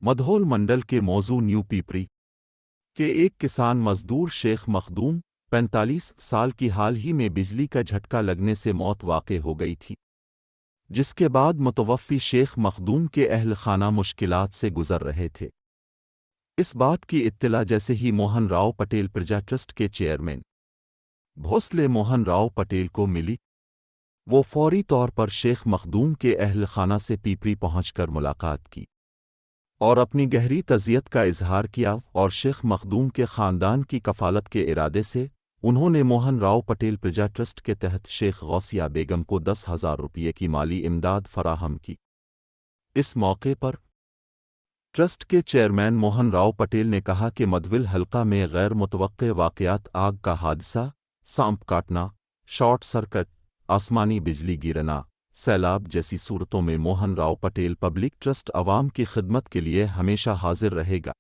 मधोल मंडल के मौजू न्यू पीपरी के एक किसान मजदूर शेख मखदूम 45 साल की हाल ही में बिजली का झटका लगने से मौत वाक़ हो गई थी, जिसके बाद मुतवफ़्फ़ी शेख मखदूम के अहल खाना मुश्किलात से गुज़र रहे थे। इस बात की इत्तला जैसे ही मोहन राव पटेल प्रजा ट्रस्ट के चेयरमैन भोसले मोहन राव पटेल को मिली, वो फौरी तौर पर शेख मखदूम के अहल खाना से पीपरी पहुंचकर मुलाकात की और अपनी गहरी तज़ियत का इजहार किया और शेख मखदूम के ख़ानदान की कफ़ालत के इरादे से उन्होंने मोहन राव पटेल प्रजा ट्रस्ट के तहत शेख गौसिया बेगम को 10,000 रुपये की माली इमदाद फराहम की। इस मौके पर ट्रस्ट के चेयरमैन मोहन राव पटेल ने कहा कि मधविल हल्का में गैर मुतवक्के वाक़यात, आग का हादसा, सांप काटना, शॉर्ट सर्किट, आसमानी बिजली गिरना, सैलाब जैसी सूरतों में मोहन राव पटेल पब्लिक ट्रस्ट अवाम की खिदमत के लिए हमेशा हाजिर रहेगा।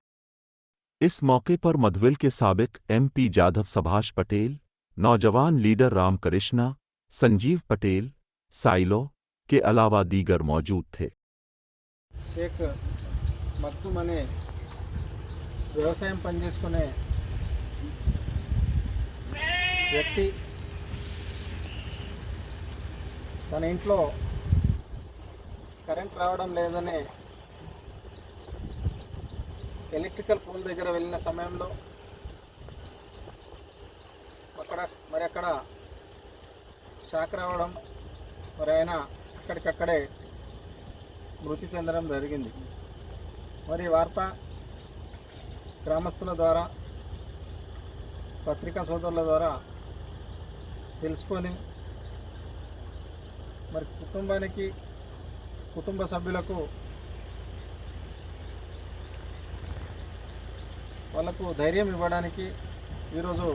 इस मौके पर मधविल के साबिक MP जाधव सुभाष पटेल, नौजवान लीडर राम कृष्णा, संजीव पटेल, साइलो के अलावा दीगर मौजूद थे। शेख मखदूम అనే వ్యవసాయం పనిచేసుకునే వ్యక్తి తన ఇంట్లో కరెంట్ రావడం లేదనే ఎలక్ట్రికల్ పోల్ దగ్గర వెళ్ళిన సమయంలో అక్కడ షాక్ రావడం, మరి ఆయన అక్కడికక్కడే మృతి చెందడం జరిగింది. మరి వార్త గ్రామస్తుల ద్వారా, పత్రికా సోదరుల ద్వారా తెలుసుకొని మరి కుటుంబానికి, కుటుంబ సభ్యులకు వాళ్ళకు ధైర్యం ఇవ్వడానికి ఈరోజు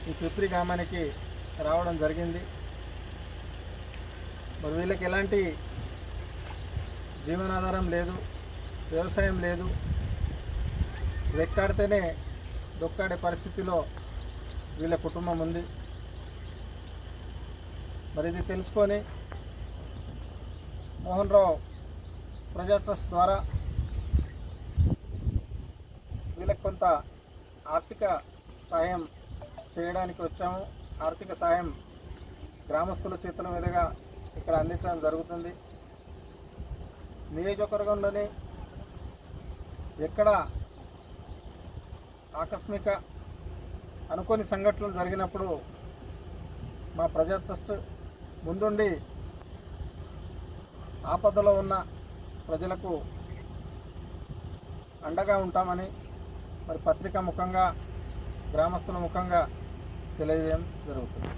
ఈ పిప్రి గ్రామానికి రావడం జరిగింది. మరి వీళ్ళకి ఎలాంటి జీవనాధారం లేదు, వ్యవసాయం లేదు, రెక్కాడితేనే దొక్కాడే పరిస్థితిలో వీళ్ళ కుటుంబం ఉంది. మరి ఇది తెలుసుకొని మోహన్ రావు ప్రజా ట్రస్ట్ ద్వారా వీళ్ళకి కొంత ఆర్థిక సాయం చేయడానికి వచ్చాము. ఆర్థిక సాయం గ్రామస్తుల చేతుల మీదుగా ఇక్కడ అందించడం జరుగుతుంది. నియోజకవర్గంలోని ఎక్కడ ఆకస్మిక అనుకోని సంఘటనలు జరిగినప్పుడు మా ప్రజా ట్రస్ట్ ముందుండి ఆపదలో ఉన్న ప్రజలకు అండగా ఉంటామని మరి పత్రికా ముఖంగా, గ్రామస్తుల ముఖంగా తెలియజేయడం జరుగుతుంది.